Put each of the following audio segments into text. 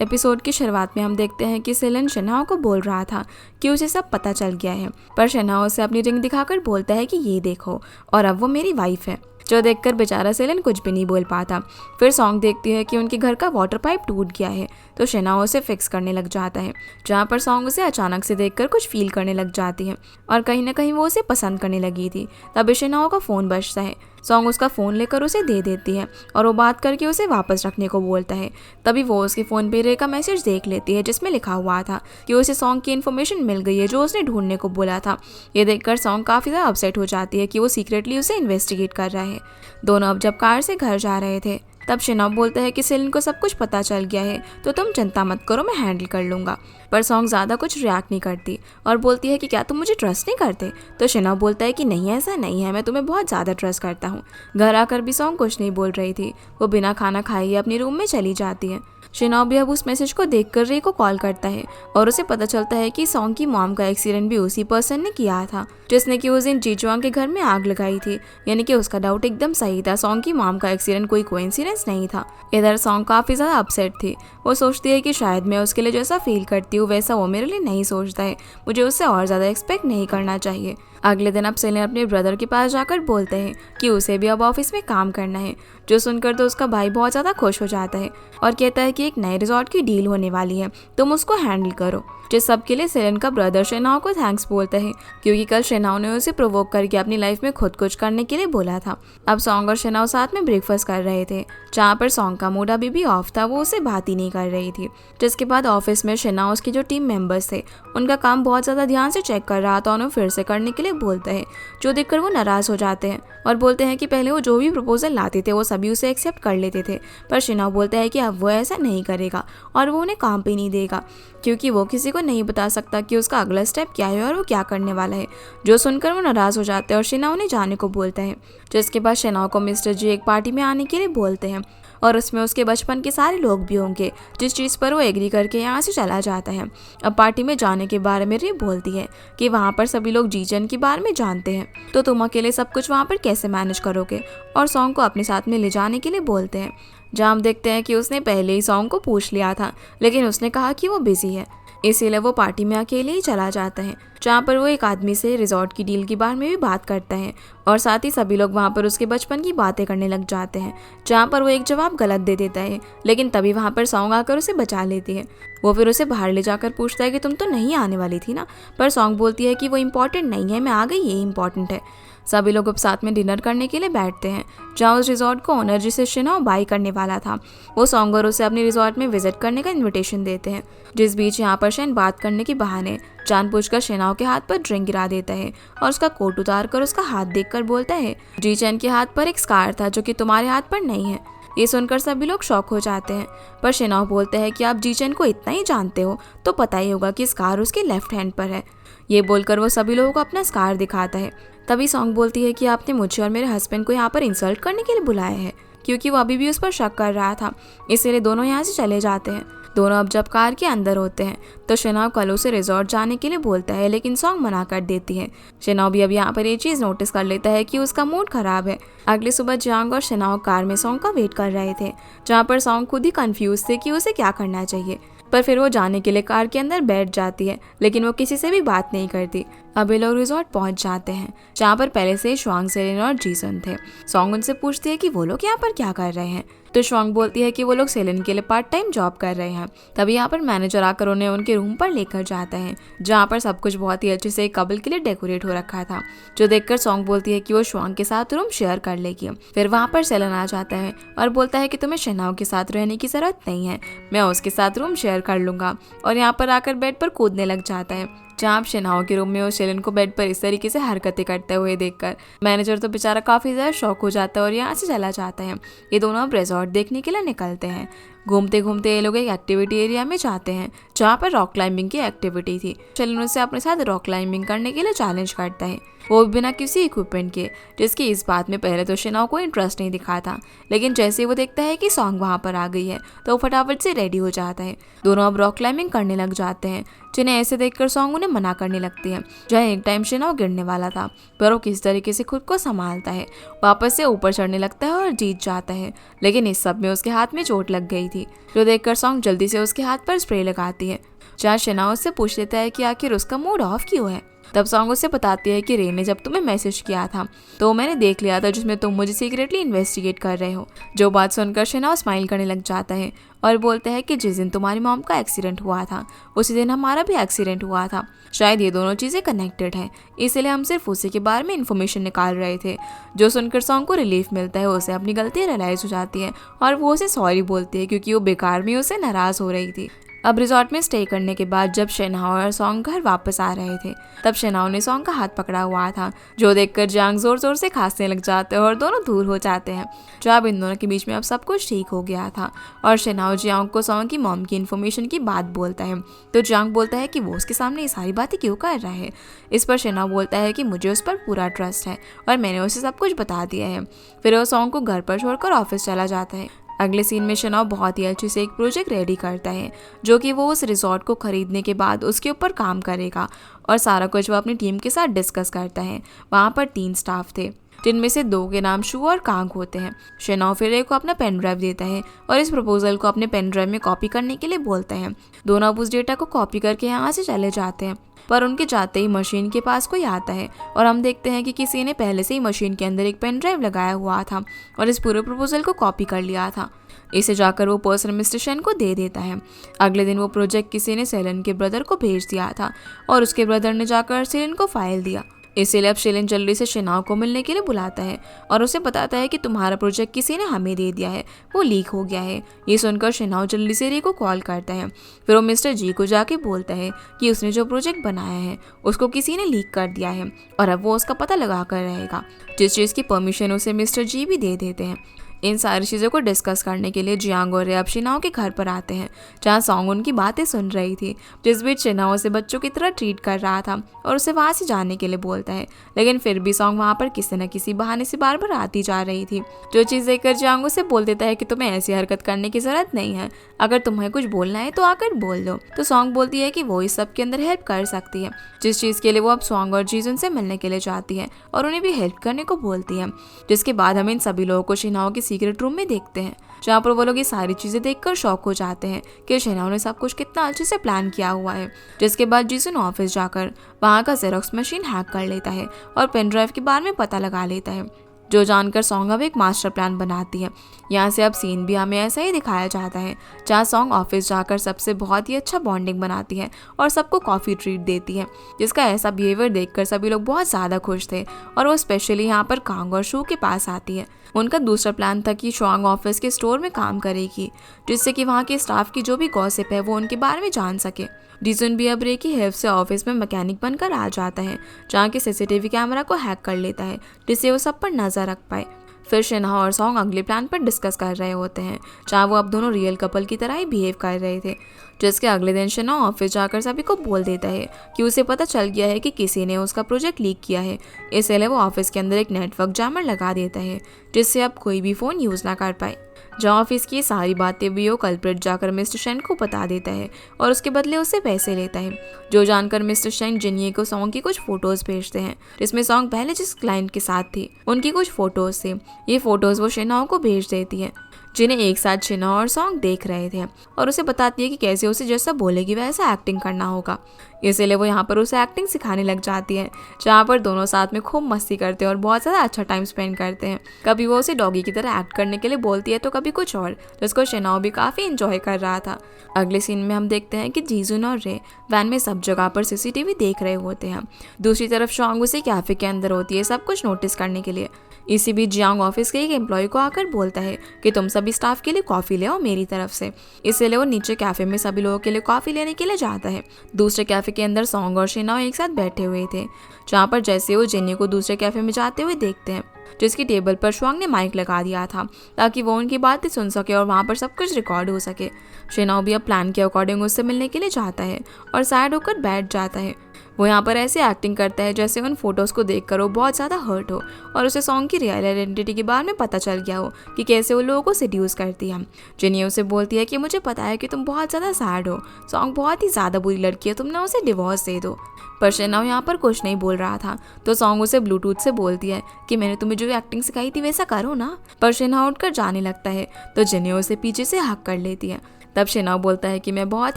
Episode की शुरुआत में हम देखते हैं कि सेलन शेन्हाओ को बोल रहा था कि उसे सब पता चल गया है, पर शेन्हाओ उसे अपनी रिंग दिखाकर बोलता है कि ये देखो, और अब वो मेरी वाइफ है, जो देखकर बेचारा सेलन कुछ भी नहीं बोल पाता। फिर सॉन्ग देखती है कि उनके घर का वाटर पाइप टूट गया है, तो शेन्हाओ उसे फिक्स करने लग जाता है, जहाँ पर सॉन्ग उसे अचानक से देखकर कुछ फील करने लग जाती है और कहीं ना कहीं वो उसे पसंद करने लगी थी। तभी शेन्हाओ का फ़ोन बजता है। सॉन्ग उसका फ़ोन लेकर उसे दे देती है और वो बात करके उसे वापस रखने को बोलता है। तभी वो उसके फ़ोन पे रे का मैसेज देख लेती है, जिसमें लिखा हुआ था कि उसे सॉन्ग की इन्फॉर्मेशन मिल गई है जो उसने ढूंढने को बोला था। ये देखकर सॉन्ग काफ़ी ज़्यादा अपसेट हो जाती है कि वो सीक्रेटली उसे इन्वेस्टिगेट कर रहा है। दोनों अब जब कार से घर जा रहे थे, तब शेन्हाओ बोलता है कि सेलन को सब कुछ पता चल गया है, तो तुम चिंता मत करो, मैं हैंडल कर लूँगा। पर सॉन्ग ज़्यादा कुछ रिएक्ट नहीं करती और बोलती है कि क्या तुम मुझे ट्रस्ट नहीं करते? तो शेन्हाओ बोलता है कि नहीं, ऐसा नहीं है, मैं तुम्हें बहुत ज़्यादा ट्रस्ट करता हूँ। घर आकर भी सॉन्ग कुछ नहीं बोल रही थी। वो बिना खाना खाए ही अपने रूम में चली जाती है। शेन्हाओ भी अब उस मैसेज को देखकर रे को कॉल करता है और उसे पता चलता है कि सॉन्ग की मॉम का एक्सीडेंट भी उसी पर्सन ने किया था जिसने कि उस दिन जीजुआंग के घर में आग लगाई थी। यानी कि उसका डाउट एकदम सही था, सॉन्ग की मॉम का एक्सीडेंट कोई कोइंसिडेंस नहीं था। इधर सॉन्ग काफ़ी ज़्यादा अपसेट थी। वो सोचती है कि शायद मैं उसके लिए जैसा फील करती हूँ वैसा वो मेरे लिए नहीं सोचता है, मुझे उससे और ज़्यादा एक्सपेक्ट नहीं करना चाहिए। अगले दिन अब सेलन अपने ब्रदर के पास जाकर बोलते हैं कि उसे भी अब ऑफिस में काम करना है, जो सुनकर तो उसका भाई बहुत ज़्यादा खुश हो जाता है और कहता है कि एक नए रिजॉर्ट की डील होने वाली है, तुम उसको हैंडल करो। जिस सब के लिए सेलन का ब्रदर शेन्हाओ को थैंक्स बोलता है, क्योंकि कल शेन्हाओ ने उसे प्रोवोक करके अपनी लाइफ में खुद कुछ करने के लिए बोला था। अब सॉन्ग और शेन्हाओ साथ में ब्रेकफास्ट कर रहे थे, जहाँ पर सॉन्ग का मूड अभी भी ऑफ था, वो उसे बात ही नहीं कर रही थी। जिसके बाद ऑफिस में शेन्हाओ के जो टीम मेंबर्स थे उनका काम बहुत ज़्यादा ध्यान से चेक कर रहा था, उन्हें फिर से करने के लिए बोलता है, जो देखकर वो नाराज़ हो जाते हैं और बोलते हैं कि पहले वो जो भी प्रपोजल लाते थे वो सभी उसे एक्सेप्ट कर लेते थे, पर शेन्हाओ बोलता है कि अब वो ऐसा नहीं करेगा और वो उन्हें काम पे नहीं देगा, क्योंकि वो किसी को नहीं बता सकता कि उसका अगला स्टेप क्या है और वो क्या करने वाला है। जो सुनकर वो नाराज़ हो जाते हैं और शेन्हाओ उन्हें जाने को बोलता है। जिसके बाद शेन्हाओ को मिस्टर जी एक पार्टी में आने के लिए बोलते हैं और उसमें उसके बचपन के सारे लोग भी होंगे, जिस चीज़ पर वो एग्री करके यहाँ से चला जाता है। अब पार्टी में जाने के बारे में रे बोलती है कि वहाँ पर सभी लोग जीजन के बारे में जानते हैं, तो तुम अकेले सब कुछ वहाँ पर कैसे मैनेज करोगे, और सॉन्ग को अपने साथ में ले जाने के लिए बोलते हैं। जहाँ हम देखते हैं कि उसने पहले ही सॉन्ग को पूछ लिया था, लेकिन उसने कहा कि वो बिजी है, इसीलिए वो पार्टी में अकेले ही चला जाता है, जहाँ पर वो एक आदमी से रिजॉर्ट की डील के बारे में भी बात करता है और साथ ही सभी लोग वहाँ पर उसके बचपन की बातें करने लग जाते हैं, जहाँ पर वो एक जवाब गलत दे देता है, लेकिन तभी वहाँ पर सॉन्ग आकर उसे बचा लेती है। वो फिर उसे बाहर ले जाकर पूछता है कि तुम तो नहीं आने वाली थी ना, पर सॉन्ग बोलती है कि वो इम्पॉर्टेंट नहीं है, मैं आ गई, ये इम्पॉर्टेंट है। सभी लोग अब साथ में डिनर करने के लिए बैठते हैं, जहाँ उस रिजॉर्ट को ओनर जिसे शेन्हाओ बाई करने वाला था, वो सॉन्ग और उसे अपने रिजॉर्ट में विजिट करने का इन्विटेशन देते हैं। जिस बीच यहाँ पर शेन बात करने के बहाने जानबूझकर शेन्हाओ के हाथ पर ड्रिंक गिरा देता है और उसका कोट उतार कर उसका हाथ देखकर बोलता है, जी चैन के हाथ पर एक स्कार था जो कि तुम्हारे हाथ पर नहीं है। ये सुनकर सभी लोग शॉक हो जाते हैं, पर शेन्हाओ बोलता है कि आप जीचेन को इतना ही जानते हो तो पता ही होगा कि स्कार उसके लेफ्ट हैंड पर है। ये बोलकर वो सभी लोगों को अपना स्कार दिखाता है। तभी सॉन्ग बोलती है कि आपने मुझे और मेरे हस्बैंड को यहाँ पर इंसल्ट करने के लिए बुलाया है, क्योंकि वो अभी भी उस पर शक कर रहा था, इसीलिए दोनों यहाँ से चले जाते हैं। दोनों अब जब कार के अंदर होते हैं तो शेन्हाओ कल उसे रिजॉर्ट जाने के लिए बोलता है, लेकिन सॉन्ग मना कर देती है। शेन्हाओ भी अब यहाँ पर ये चीज़ नोटिस कर लेता है कि उसका मूड खराब है। अगली सुबह जियांग और शेन्हाओ कार में सॉन्ग का वेट कर रहे थे, जहाँ पर सॉन्ग खुद ही कंफ्यूज थे कि उसे क्या करना चाहिए, पर फिर वो जाने के लिए कार के अंदर बैठ जाती है, लेकिन वो किसी से भी बात नहीं करती। अब ये लोग रिजॉर्ट पहुंच जाते हैं, जहाँ पर पहले से श्वांग, सेलिन और जीसन थे। सॉन्ग उनसे पूछती है कि वो लोग यहाँ पर क्या कर रहे हैं, तो श्वांग बोलती है कि वो लोग सेलिन के लिए पार्ट टाइम जॉब कर रहे हैं। तभी यहाँ पर मैनेजर आकर उन्हें उनके रूम पर लेकर जाता है, जहाँ पर सब कुछ बहुत ही अच्छे से एक कपल के लिए डेकोरेट हो रखा था, जो देखकर सॉन्ग बोलती है कि वो श्वांग के साथ रूम शेयर कर लेगी। फिर वहाँ पर सेलन आ जाता है और बोलता है कि तुम्हें शेन्हाओ के साथ रहने की जरूरत नहीं है, मैं उसके साथ रूम शेयर कर लूंगा, और यहाँ पर आकर बेड पर कूदने लग जाता है। जहाँ शेन्हाओ के रूम में वो सेलन को बेड पर इस तरीके से हरकतें करते हुए देखकर मैनेजर तो बेचारा काफ़ी ज़्यादा शॉक हो जाता है और यहाँ से चला जाता है। ये दोनों अब रिजॉर्ट देखने के लिए निकलते हैं। घूमते घूमते ये लोग एक एक्टिविटी एरिया में जाते हैं, जहाँ पर रॉक क्लाइंबिंग की एक्टिविटी थी। सेलन उसे अपने साथ रॉक क्लाइंबिंग करने के लिए चैलेंज करता है, वो भी बिना किसी इक्विपमेंट के, जिसकी इस बात में पहले तो शेन्हाओ को इंटरेस्ट नहीं दिखा था, लेकिन जैसे ही वो देखता है कि सॉन्ग वहाँ पर आ गई है तो वो फटाफट से रेडी हो जाता है। दोनों अब रॉक क्लाइंबिंग करने लग जाते हैं, जिन्हें ऐसे देखकर सॉन्ग उन्हें मना करने लगती है। जहाँ एक टाइम शेन्हाओ गिरने वाला था, पर वो किस तरीके से खुद को संभालता है, वापस से ऊपर चढ़ने लगता है और जीत जाता है, लेकिन इस सब में उसके हाथ में चोट लग गई थी। थी, जो देखकर सॉन्ग जल्दी से उसके हाथ पर स्प्रे लगाती है। जहाँ शेना उससे पूछ लेता है कि आखिर उसका मूड ऑफ क्यों है। तब सॉन्ग उससे बताती है कि रे ने जब तुम्हें मैसेज किया था तो मैंने देख लिया था, जिसमें तुम मुझे सीक्रेटली इन्वेस्टिगेट कर रहे हो। जो बात सुनकर शेना स्माइल करने लग जाता है और बोलता है कि जिस दिन तुम्हारी मॉम का एक्सीडेंट हुआ था उसी दिन हमारा भी एक्सीडेंट हुआ था। शायद ये दोनों चीज़ें कनेक्टेड हैं, इसलिए हम सिर्फ उसी के बारे में इन्फॉर्मेशन निकाल रहे थे। जो सुनकर सॉन्ग को रिलीफ मिलता है, उसे अपनी गलती रियलाइज हो जाती है और वो उसे सॉरी बोलती है क्योंकि वो बेकार में उसे नाराज़ हो रही थी। अब रिजॉर्ट में स्टे करने के बाद जब शेनहाओ और सॉन्ग घर वापस आ रहे थे, तब शेनहाओ ने सॉन्ग का हाथ पकड़ा हुआ था, जो देखकर जियांग जोर जोर से खांसने लग जाते हैं और दोनों दूर हो जाते हैं। जो अब इन दोनों के बीच में अब सब कुछ ठीक हो गया था और शेनहाओ जियांग को सॉन्ग की मॉम की इन्फॉर्मेशन की बात बोलता है, तो जियांग बोलता है कि वो उसके सामने ये सारी बातें क्यों कर रहा है। इस पर शेनहाओ बोलता है कि मुझे उस पर पूरा ट्रस्ट है और मैंने उसे सब कुछ बता दिया है। फिर वो सॉन्ग को घर पर छोड़कर ऑफिस चला जाता है। अगले सीन में शेनहाओ बहुत ही अच्छे से एक प्रोजेक्ट रेडी करता है, जो कि वो उस रिजॉर्ट को खरीदने के बाद उसके ऊपर काम करेगा और सारा कुछ वो अपनी टीम के साथ डिस्कस करता है। वहाँ पर 3 स्टाफ थे, जिनमें से 2 के नाम शू और कांग होते हैं। शेनहाओ फिर रे को अपना पेन ड्राइव देता है और इस प्रपोजल को अपने पेन ड्राइव में कॉपी करने के लिए बोलता है। दोनों अब उस डेटा को कॉपी करके यहाँ से चले जाते हैं, पर उनके जाते ही मशीन के पास कोई आता है और हम देखते हैं कि किसी ने पहले से ही मशीन के अंदर एक पेन ड्राइव लगाया हुआ था और इस पूरे प्रपोजल को कॉपी कर लिया था। इसे जाकर वो पर्सन मिस्टर शेन को दे देता है। अगले दिन वो प्रोजेक्ट किसी ने सेलन के ब्रदर को भेज दिया था और उसके ब्रदर ने जाकर सेलन को फाइल दिया। इसीलिए अब शेलन जल्दी से शेनहाओ को मिलने के लिए बुलाता है और उसे बताता है कि तुम्हारा प्रोजेक्ट किसी ने हमें दे दिया है, वो लीक हो गया है। ये सुनकर शेनहाओ जल्दी से रे को कॉल करता है। फिर वो मिस्टर जी को जाके बोलता है कि उसने जो प्रोजेक्ट बनाया है उसको किसी ने लीक कर दिया है और अब वो उसका पता लगा कर रहेगा, जिस चीज़ की परमिशन उसे मिस्टर जी भी दे देते हैं। इन सारी चीज़ों को डिस्कस करने के लिए जियांग और रे अब शेनहाओ के घर पर आते हैं, जहाँ सॉन्ग उनकी बातें सुन रही थी। जिस बीच शेनहाओ उसे बच्चों की तरह ट्रीट कर रहा था और उसे वहाँ से जाने के लिए बोलता है, लेकिन फिर भी सॉन्ग वहाँ पर किसी न किसी बहाने से बार बार आती जा रही थी। जो चीज़ देखकर जियांग उसे बोल देता है कि तुम्हें ऐसी हरकत करने की ज़रूरत नहीं है, अगर तुम्हें कुछ बोलना है तो आकर बोल दो। तो सॉन्ग बोलती है कि वो इस सब के अंदर हेल्प कर सकती है, जिस चीज़ के लिए वो अब सॉन्ग और जीजन से मिलने के लिए चाहती है और उन्हें भी हेल्प करने को बोलती है। जिसके बाद हम इन सभी लोगों को शेनहाओ के सीक्रेट रूम में देखते हैं, जहाँ पर वो लोग ये सारी चीज़ें देखकर शॉक हो जाते हैं कि शेनहाओ ने सब कुछ कितना अच्छे से प्लान किया हुआ है। जिसके बाद जीसन ऑफिस जाकर वहाँ का जेरोक्स मशीन हैक कर लेता है और पेन ड्राइव के बारे में पता लगा लेता है, जो जानकर सॉन्ग अब एक मास्टर प्लान बनाती है। यहाँ से अब सीन भी हमें ऐसा ही दिखाया जाता है, जहाँ सॉन्ग ऑफिस जाकर सबसे बहुत ही अच्छा बॉन्डिंग बनाती है और सबको कॉफ़ी ट्रीट देती है, जिसका ऐसा बिहेवियर देखकर सभी लोग बहुत ज़्यादा खुश थे और वो स्पेशली यहाँ पर कांग और शू के पास आती है। उनका दूसरा प्लान था कि शुआंग ऑफिस के स्टोर में काम करेगी, जिससे कि वहाँ के स्टाफ की जो भी गॉसिप है वो उनके बारे में जान सके। जीसन भी अब रे की हेल्प से ऑफिस में मैकेनिक बनकर आ जाता है, जहाँ के सीसीटीवी कैमरा को हैक कर लेता है, जिससे वो सब पर नजर रख पाए। फिर शेनहाओ और सॉन्ग अगले प्लान पर डिस्कस कर रहे होते हैं, जहाँ वो अब दोनों रियल कपल की तरह ही बिहेव कर रहे थे। जिसके अगले दिन शेनहाओ ऑफिस जाकर सभी को बोल देता है कि उसे पता चल गया है कि किसी ने उसका प्रोजेक्ट लीक किया है। इसलिए वो ऑफिस के अंदर एक नेटवर्क जैमर लगा देता है, जिससे अब कोई भी फ़ोन यूज़ ना कर पाए। जहाँ ऑफिस की सारी बातें भी वो कल्प्रिट जाकर मिस्टर शेन को बता देता है और उसके बदले उससे पैसे लेता है। जो जानकर मिस्टर शेन जिन्ये को सॉन्ग की कुछ फोटोज भेजते हैं, जिसमें सॉन्ग पहले जिस क्लाइंट के साथ थी उनकी कुछ फोटोज थे। ये फोटोज वो शेनहाओ को भेज देती है, जिन्हें एक साथ शेनहाओ और सॉन्ग देख रहे थे, और उसे बताती है कि कैसे उसे जैसा बोलेगी वैसा एक्टिंग करना होगा। इसीलिए वो यहाँ पर उसे एक्टिंग सिखाने लग जाती है, जहाँ पर दोनों साथ में खूब मस्ती करते हैं और बहुत ज़्यादा अच्छा टाइम स्पेंड करते हैं। कभी वो उसे डॉगी की तरह एक्ट करने के लिए बोलती है तो कभी कुछ और, जिसको शेनहाओ भी काफ़ी इंजॉय कर रहा था। अगले सीन में हम देखते हैं कि जीजुन और रे वैन में सब जगह पर सीसीटीवी देख रहे होते हैं। दूसरी तरफ शुआंग उसे कैफे के अंदर होती है सब कुछ नोटिस करने के लिए। इसी बीच जियांग ऑफिस के एक एम्प्लॉय को आकर बोलता है कि तुम सभी स्टाफ के लिए कॉफ़ी ले आओ मेरी तरफ से। इसलिए वो नीचे कैफे में सभी लोगों के लिए कॉफ़ी लेने के लिए जाता है। दूसरे कैफे के अंदर सॉन्ग और शेनहाओ एक साथ बैठे हुए थे, जहाँ पर जैसे वो जिन्ये को दूसरे कैफे में जाते हुए देखते हैं, जिसकी टेबल पर शुआंग ने माइक लगा दिया था ताकि वो उनकी बातें सुन सके और वहाँ पर सब कुछ रिकॉर्ड हो सके। शेनहाओ भी अब प्लान के अकॉर्डिंग उससे मिलने के लिए जाता है और सैड होकर बैठ जाता है। वो यहाँ पर ऐसे एक्टिंग करता है जैसे उन फोटोज़ को देखकर वो बहुत ज़्यादा हर्ट हो और उसे सॉन्ग की रियल आइडेंटिटी के बारे में पता चल गया हो कि कैसे वो लोगों को सिड्यूस करती है। जिन्हें उसे बोलती है कि मुझे पता है कि तुम बहुत ज़्यादा सैड हो, सॉन्ग बहुत ही ज़्यादा बुरी लड़की है, तुमने उसे डिवोर्स दे दो। पर शेनाओ यहाँ पर कुछ नहीं बोल रहा था तो सॉन्ग उसे ब्लूटूथ से बोलती है कि मैंने तुम्हें जो एक्टिंग सिखाई थी वैसा करो ना। पर शेनाओ उठकर जाने लगता है तो जिन्हें उसे पीछे से हक कर लेती है। तब शेनाओ बोलता है कि मैं बहुत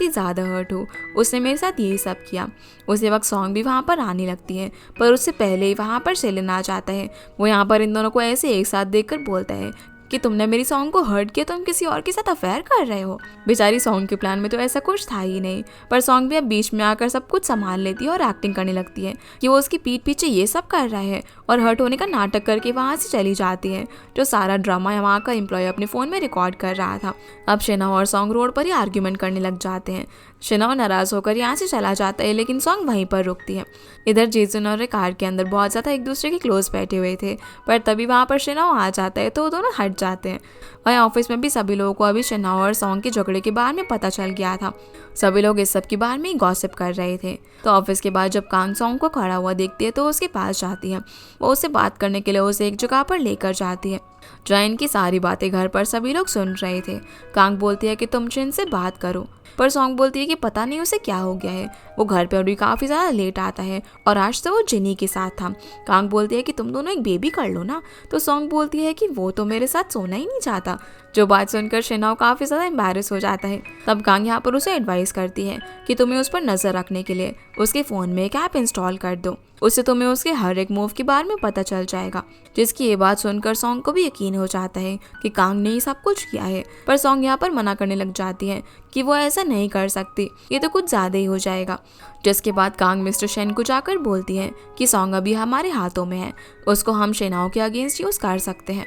ही ज़्यादा हर्ट हूँ, उसने मेरे साथ यही सब किया। उसी वक्त सॉन्ग भी वहाँ पर आने लगती है पर उससे पहले ही वहाँ पर सेलिन आ जाता है। वो यहाँ पर इन दोनों को ऐसे एक साथ देखकर बोलता है कि तुमने मेरी सॉन्ग को हर्ट किया, तुम किसी और के साथ अफेयर कर रहे हो। बेचारी सॉन्ग के प्लान में तो ऐसा कुछ था ही नहीं, पर सॉन्ग भी अब बीच में आकर सब कुछ संभाल लेती है और एक्टिंग करने लगती है कि वो उसकी पीठ पीछे ये सब कर रहा है और हर्ट होने का नाटक करके वहाँ से चली जाती है। जो सारा ड्रामा वहाँ का एम्प्लॉय अपने फ़ोन में रिकॉर्ड कर रहा था। अब शेनाओ और सॉन्ग रोड पर ही आर्ग्यूमेंट करने लग जाते हैं। शेनाओ नाराज़ होकर यहाँ से चला जाता है लेकिन सॉन्ग वहीं पर रुकती है। इधर जेसन और कार के अंदर बहुत ज़्यादा एक दूसरे के क्लोज बैठे हुए थे पर तभी वहाँ पर शेनाओ आ जाता है तो वो दोनों हट जाते हैं। वहीं ऑफिस में भी सभी लोगों को अभी शेनाओ और सॉन्ग के झगड़े के बारे में पता चल गया था। सभी लोग इस सब के बारे में ही गॉसिप कर रहे थे। तो ऑफिस के बाद जब कांग सॉन्ग को खड़ा हुआ देखती है तो उसके पास जाती है। वो उससे बात करने के लिए उसे एक जगह पर लेकर जाती है जहाँ इनकी सारी बातें घर पर सभी लोग सुन रहे थे। कांग बोलती है कि तुम जिन से बात करो, पर सॉन्ग बोलती है कि पता नहीं उसे क्या हो गया है, वो घर पे अभी काफ़ी ज़्यादा लेट आता है और आज तो वो जिनी के साथ था। कांग बोलती है कि तुम दोनों एक बेबी कर लो ना, तो सॉन्ग बोलती है कि वो तो मेरे साथ सोना ही नहीं चाहता। जो बात सुनकर शेनाओ काफ़ी ज़्यादा एम्बैरेस हो जाता है। तब कांग यहाँ पर उसे एडवाइस करती है कि तुम्हें उस पर नज़र रखने के लिए उसके फ़ोन में एक ऐप इंस्टॉल कर दो, उससे तुम्हें उसके हर एक मूव के बारे में पता चल जाएगा। जिसकी ये बात सुनकर सॉन्ग को भी यकीन हो जाता है कि कांग ने ही सब कुछ किया है, पर सॉन्ग यहाँ पर मना करने लग जाती है कि वो ऐसा नहीं कर सकती, ये तो कुछ ज़्यादा ही हो जाएगा। जिसके बाद कांग मिस्टर शेन को जाकर बोलती है कि सॉन्ग अभी हमारे हाथों में है, उसको हम शेनाओ के अगेंस्ट यूज़ कर सकते हैं।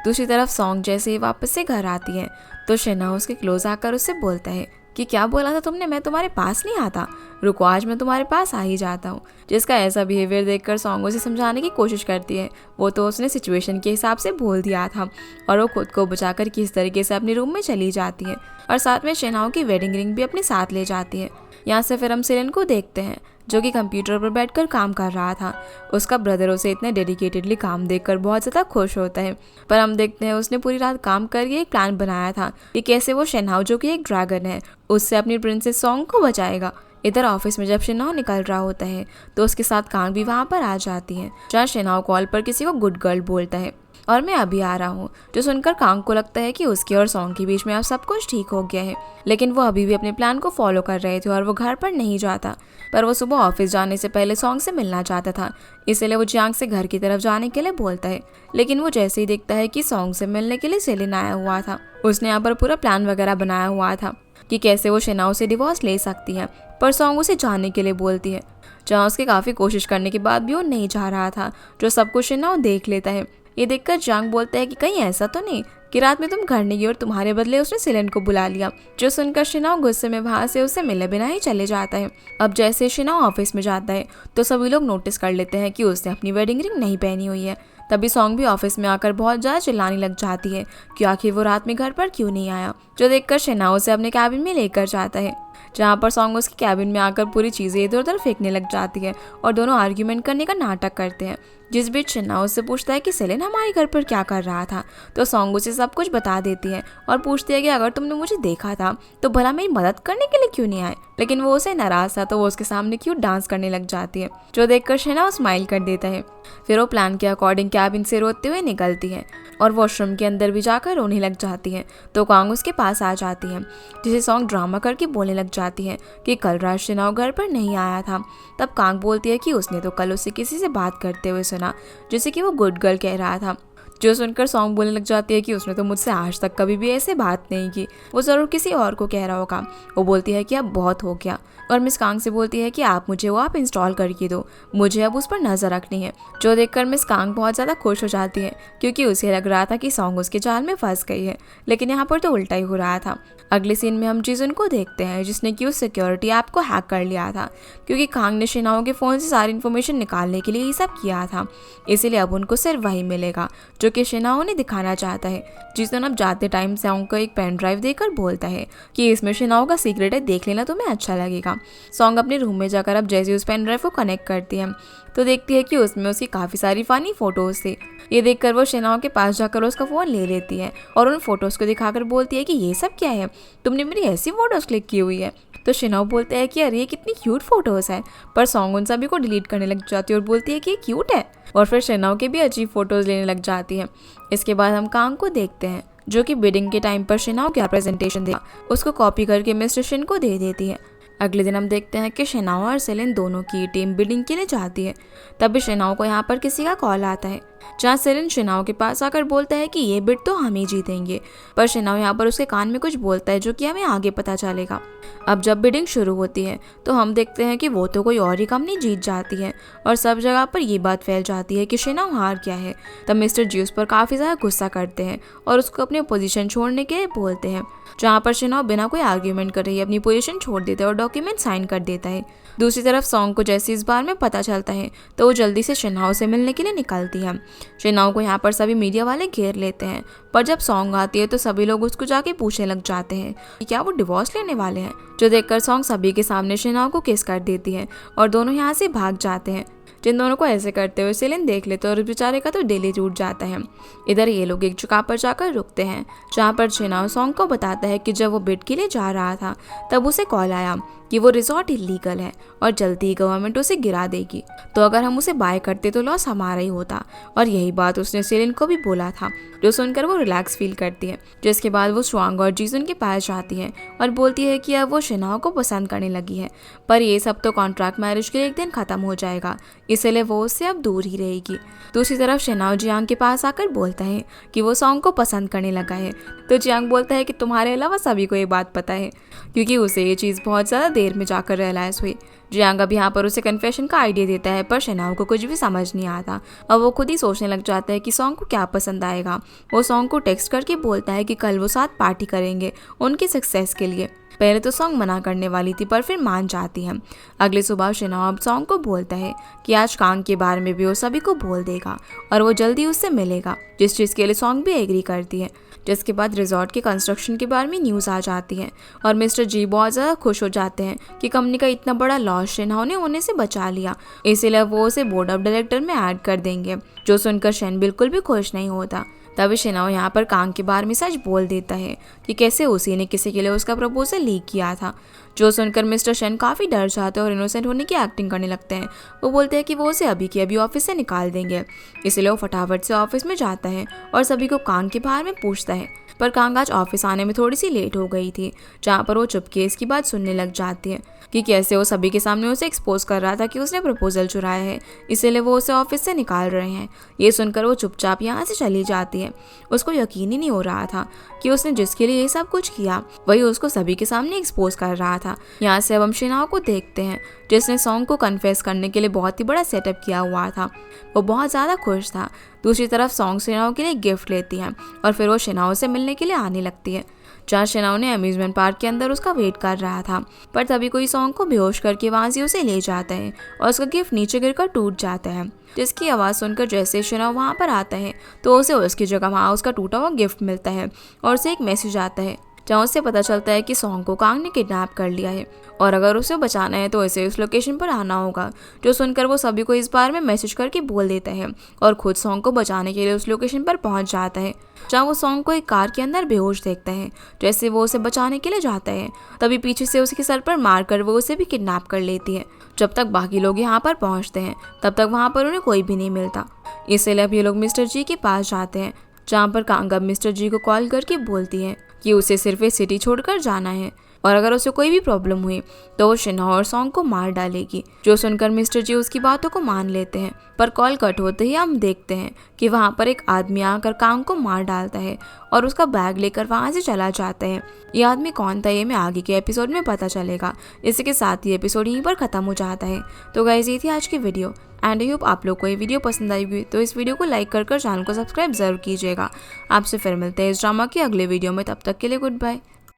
दूसरी तरफ सॉन्ग जैसे ही वापस से घर आती है तो शेनाओ उसके क्लोज आकर उससे बोलता है कि क्या बोला था तुमने, मैं तुम्हारे पास नहीं आता, रुको आज मैं तुम्हारे पास आ ही जाता हूँ। जिसका ऐसा बिहेवियर देखकर सॉन्ग उसे समझाने की कोशिश करती है। वो तो उसने सिचुएशन के हिसाब से बोल दिया था और वो खुद को बचाकर किस तरीके से अपने रूम में चली जाती है और साथ में शेनाओ की वेडिंग रिंग भी अपने साथ ले जाती है। यहाँ से फिर हम सेलेन को देखते हैं जो कि कंप्यूटर पर बैठकर काम कर रहा था। उसका ब्रदर उसे इतने डेडिकेटेडली काम देखकर बहुत ज़्यादा खुश होता है, पर हम देखते हैं उसने पूरी रात काम करके एक प्लान बनाया था कि कैसे वो शेनाओ जो कि एक ड्रैगन है उससे अपनी प्रिंसेस सॉन्ग को बचाएगा। इधर ऑफिस में जब शेनाओ निकल रहा होता है तो उसके साथ कांग भी वहाँ पर आ जाती है जहाँ शेनाओ कॉल पर किसी को गुड गर्ल बोलता है और मैं अभी आ रहा हूँ। जो सुनकर कांग को लगता है कि उसके और सॉन्ग के बीच में अब सब कुछ ठीक हो गया है, लेकिन वो अभी भी अपने प्लान को फॉलो कर रहे थे और वो घर पर नहीं जाता। पर वो सुबह ऑफिस जाने से पहले सॉन्ग से मिलना चाहता था, इसलिए वो जियांग से घर की तरफ जाने के लिए बोलता है। लेकिन वो जैसे ही देखता है कि सॉन्ग से मिलने के लिए सेलिन आया हुआ था, उसने यहाँ पर पूरा प्लान वगैरह बनाया हुआ था कि कैसे वो शेनाओ से डिवोर्स ले सकती है, पर सॉन्ग उसे जाने के लिए बोलती है जहाँ उसके काफ़ी कोशिश करने के बाद भी वो नहीं जा रहा था। जो सब कुछ शेनाओ देख लेता है। ये देखकर जियांग बोलता है कि कहीं ऐसा तो नहीं कि रात में तुम घर नहीं गई और तुम्हारे बदले उसने सेलेन को बुला लिया। जो सुनकर शेनाओ गुस्से में वहाँ से उससे मिले बिना ही चले जाता है। अब जैसे शेनाओ ऑफिस में जाता है तो सभी लोग नोटिस कर लेते हैं कि उसने अपनी वेडिंग रिंग नहीं पहनी हुई है। तभी सॉन्ग भी ऑफिस में आकर बहुत ज़्यादा चिल्लाने लग जाती है कि आखिर वो रात में घर पर क्यों नहीं आया। जो देखकर शेनाओ उसे अपने कैबिन में लेकर जाता है जहाँ पर सॉन्ग उसके कैबिन में आकर पूरी चीज़ें इधर उधर फेंकने लग जाती है और दोनों आर्ग्यूमेंट करने का नाटक करते हैं। जिस बीच शेनाओ उससे पूछता है कि सेलेन हमारे घर पर क्या कर रहा था, तो सॉन्ग उसे सब कुछ बता देती है और पूछती है कि अगर तुमने मुझे देखा था तो भला मेरी मदद करने के लिए क्यों नहीं आए। लेकिन वो उसे नाराज था तो वो उसके सामने क्यूट डांस करने लग जाती है, जो देखकर शेनाओ स्माइल कर देता है। फिर वो प्लान के अकॉर्डिंग कैबिन से रोते हुए निकलती है और वॉशरूम के अंदर भी जाकर रोने लग जाती है। तो कांग उसके पास आ जाती है, जिसे सॉन्ग ड्रामा करके बोलने लग जाती है कि कल रात शेनाओ घर पर नहीं आया था। तब कांग बोलती है कि उसने तो कल उससे किसी से बात करते हुए सुना जैसे कि वो गुड गर्ल कह रहा था। जो सुनकर सॉन्ग बोलने लग जाती है कि उसने तो मुझसे आज तक कभी भी ऐसे बात नहीं की, वो ज़रूर किसी और को कह रहा होगा। वो बोलती है कि अब बहुत हो गया और मिस कांग से बोलती है कि आप मुझे वो ऐप इंस्टॉल करके दो, मुझे अब उस पर नज़र रखनी है। जो देखकर मिस कांग बहुत ज़्यादा खुश हो जाती है क्योंकि उसे लग रहा था कि सॉन्ग उसके जाल में फंस गई है, लेकिन यहाँ पर तो उल्टा ही हो रहा था। अगले सीन में हम जीजुन को देखते हैं जिसने कि उस सिक्योरिटी ऐप को हैक कर लिया था क्योंकि कांग ने शेनाओ के फ़ोन से सारी इन्फॉर्मेशन निकालने के लिए ये सब किया था, इसीलिए अब उनको सिर्फ वही मिलेगा जो जो कि शेनाओ ने दिखाना चाहता है। जिसन अब जाते टाइम सॉन्ग को एक पेन ड्राइव देकर बोलता है कि इसमें शेनाओ का सीक्रेट है, देख लेना तुम्हें अच्छा लगेगा। सॉन्ग अपने रूम में जाकर अब जैसे उस पेन ड्राइव को कनेक्ट करती है तो देखती है कि उसमें उसकी काफ़ी सारी फ़नी फ़ोटोज़ थे। ये देखकर वो शेनाओ के पास जाकर उसका फ़ोन ले लेती है और उन फ़ोटोज़ को दिखाकर बोलती है कि ये सब क्या है, तुमने मेरी ऐसी फ़ोटोज़ क्लिक की हुई है। तो शेनाओ बोलता है कि अरे ये कितनी क्यूट फ़ोटोज़ है, पर सॉन्ग उन सभी को डिलीट करने लग जाती है और बोलती है कि ये क्यूट है, और फिर शेनाओ की भी अजीब फ़ोटोज़ लेने लग जाती है। इसके बाद हम कांग को देखते हैं जो कि बिडिंग के टाइम पर शेनाओ क्या प्रेजेंटेशन देगा उसको कॉपी करके मिस्टर शिन को दे देती है। अगले दिन हम देखते हैं कि शेनाओ और सेलिन दोनों की टीम बिडिंग के लिए जाती है। तभी शेनाओ को यहाँ पर किसी का कॉल आता है जहाँ सेलिन शेनाओ के पास आकर बोलता है कि ये बिड तो हम ही जीतेंगे, पर शेनाओ यहाँ पर उसके कान में कुछ बोलता है जो कि हमें आगे पता चलेगा। अब जब बिडिंग शुरू होती है तो हम देखते हैं कि वो तो कोई और ही कंपनी जीत जाती है और सब जगह पर ये बात फैल जाती है कि शेनाओ हार गया है। तब मिस्टर जी उस पर काफ़ी ज़्यादा गुस्सा करते हैं और उसको अपनी पोजीशन छोड़ने के लिए बोलते हैं, जहाँ पर शेनाओ बिना कोई आर्ग्यूमेंट कर रही अपनी पोजीशन छोड़ देता है और डॉक्यूमेंट साइन कर देता है। दूसरी तरफ सॉन्ग को जैसे इस बार में पता चलता है तो वो जल्दी से शेनाओ से मिलने के लिए निकलती है। शेनाओ को यहाँ पर सभी मीडिया वाले घेर लेते हैं, पर जब सॉन्ग आती है तो सभी लोग उसको जाके पूछने लग जाते हैं कि क्या वो डिवोर्स लेने वाले हैं, जो देखकर सॉन्ग सभी के सामने शेनाओ को किस कर देती है और दोनों यहाँ से भाग जाते हैं। जिन दोनों को ऐसे करते हुए सेलिन देख लेते हैं और उस बेचारे का तो दिल ही टूट जाता है। इधर ये लोग एक जगह पर जाकर रुकते हैं जहाँ पर शेनाओ सॉन्ग को बताता है कि जब वो बिड के लिए जा रहा था तब उसे कॉल आया कि वो रिजॉर्ट इलीगल है और जल्दी ही गवर्नमेंट उसे गिरा देगी, तो अगर हम उसे बाय करते तो लॉस हमारा ही होता। और यही बात उसने सेलिन को भी बोला था, जो सुनकर वो रिलैक्स फील करती है। जिसके बाद वो स्वांग और जीसन के पास जाती है और बोलती है कि अब वो शेनाओ को पसंद करने लगी है, पर ये सब तो कॉन्ट्रैक्ट मैरिज के एक दिन खत्म हो जाएगा, इसलिए वो उससे अब दूर ही रहेगी। दूसरी तरफ शेनाओ जियांग के पास आकर बोलता है कि वो सॉन्ग को पसंद करने लगा है, तो जियांग बोलता है कि तुम्हारे अलावा सभी को ये बात पता है, क्योंकि उसे ये चीज़ बहुत ज़्यादा देर में जाकर रियलाइज़ हुई। जियांग अब यहाँ पर उसे कन्फेशन का आइडिया देता है, पर शेनाओ को कुछ भी समझ नहीं आता और वो खुद ही सोचने लग जाता है कि सॉन्ग को क्या पसंद आएगा। वो सॉन्ग को टेक्स्ट करके बोलता है कि कल वो साथ पार्टी करेंगे उनके सक्सेस के लिए। पहले तो सॉन्ग मना करने वाली थी पर फिर मान जाती है। अगली सुबह शेनाओ अब सॉन्ग को बोलता है कि आज कांग के बारे में भी वो सभी को बोल देगा और वो जल्दी उससे मिलेगा, जिस चीज़ के लिए सॉन्ग भी एग्री करती है। जिसके बाद रिजॉर्ट के कंस्ट्रक्शन के बारे में न्यूज़ आ जाती है और मिस्टर जी बहुत ज़्यादा खुश हो जाते हैं कि कंपनी का इतना बड़ा लॉस शेनाओ ने होने से बचा लिया, इसीलिए वो उसे बोर्ड ऑफ डायरेक्टर में ऐड कर देंगे, जो सुनकर शेन बिल्कुल भी खुश नहीं होता। तभी शेनाओ यहाँ पर कांग के बारे में सच बोल देता है कि कैसे उसी ने किसी के लिए उसका प्रपोजल लीक किया था, जो सुनकर मिस्टर शेन काफ़ी डर जाते हैं और इनोसेंट होने की एक्टिंग करने लगते हैं। वो बोलते हैं कि वो उसे अभी के अभी ऑफिस से निकाल देंगे, इसलिए वो फटाफट से ऑफिस में जाता है और सभी को कांग के बारे में पूछता है। पर कांग आज ऑफिस आने में थोड़ी सी लेट हो गई थी, जहाँ पर वो चुपके इसकी बात सुनने लग जाती है कि कैसे वो सभी के सामने उसे एक्सपोज कर रहा था कि उसने प्रपोजल चुराया है, इसीलिए वो उसे ऑफिस से निकाल रहे हैं। ये सुनकर वो चुपचाप यहाँ से चली जाती है। उसको यकीन ही नहीं हो रहा था कि उसने जिसके लिए ये सब कुछ किया वही उसको सभी के सामने एक्सपोज कर रहा था। यहाँ से अब हम शेनाओ को देखते हैं जिसने सॉन्ग को कन्फेस करने के लिए बहुत ही बड़ा सेटअप किया हुआ था। वो बहुत ज़्यादा खुश था। दूसरी तरफ सॉन्ग शेनाओ के लिए गिफ्ट लेती है और फिर वो शेनाओ से मिलने के लिए आने लगती है, जहाँ शेनाओ ने अम्यूजमेंट पार्क के अंदर उसका वेट कर रहा था। पर तभी कोई सॉन्ग को बेहोश करके वहाँ से उसे ले जाता है और उसका गिफ्ट नीचे गिरकर टूट जाता है, जिसकी आवाज़ सुनकर जैसे शेनाओ वहाँ पर आता है तो उसे उसकी जगह वहाँ उसका टूटा हुआ गिफ्ट मिलता है और उसे एक मैसेज आता है जहाँ उससे पता चलता है कि सॉन्ग को कांग ने किडनैप कर लिया है और अगर उसे बचाना है तो इसे उस लोकेशन पर आना होगा। जो सुनकर वो सभी को इस बारे में मैसेज करके बोल देता है और खुद सॉन्ग को बचाने के लिए उस लोकेशन पर पहुंच जाता है, जहाँ वो सॉन्ग को एक कार के अंदर बेहोश देखता है। जैसे वो उसे बचाने के लिए जाता है तभी पीछे से उसके सर पर मारकर वो उसे भी किडनैप कर लेती है। जब तक बाकी लोग यहाँ पर पहुँचते हैं तब तक वहाँ पर उन्हें कोई भी नहीं मिलता, इसलिए अब ये लोग मिस्टर जी के पास जाते हैं, जहाँ पर कांग अब मिस्टर जी को कॉल करके बोलती है कि उसे सिर्फ ये सिटी छोड़कर जाना है और अगर उसे कोई भी प्रॉब्लम हुई तो वो शेनाओ और सॉन्ग को मार डालेगी। जो सुनकर मिस्टर जी उसकी बातों को मान लेते हैं, पर कॉल कट होते ही हम देखते हैं कि वहाँ पर एक आदमी आकर कांग को मार डालता है और उसका बैग लेकर वहाँ से चला जाता है। ये आदमी कौन था ये मैं आगे के एपिसोड में पता चलेगा। इसी के साथ ही एपिसोड यहीं पर ख़त्म हो जाता है। तो गाइस ये थी आज की वीडियो एंड आई होप आप लोग को ये वीडियो पसंद आई हुई, तो इस वीडियो को लाइक कर चैनल को सब्सक्राइब जरूर कीजिएगा। आपसे फिर मिलते हैं इस ड्रामा के अगले वीडियो में, तब तक के लिए गुड बाय।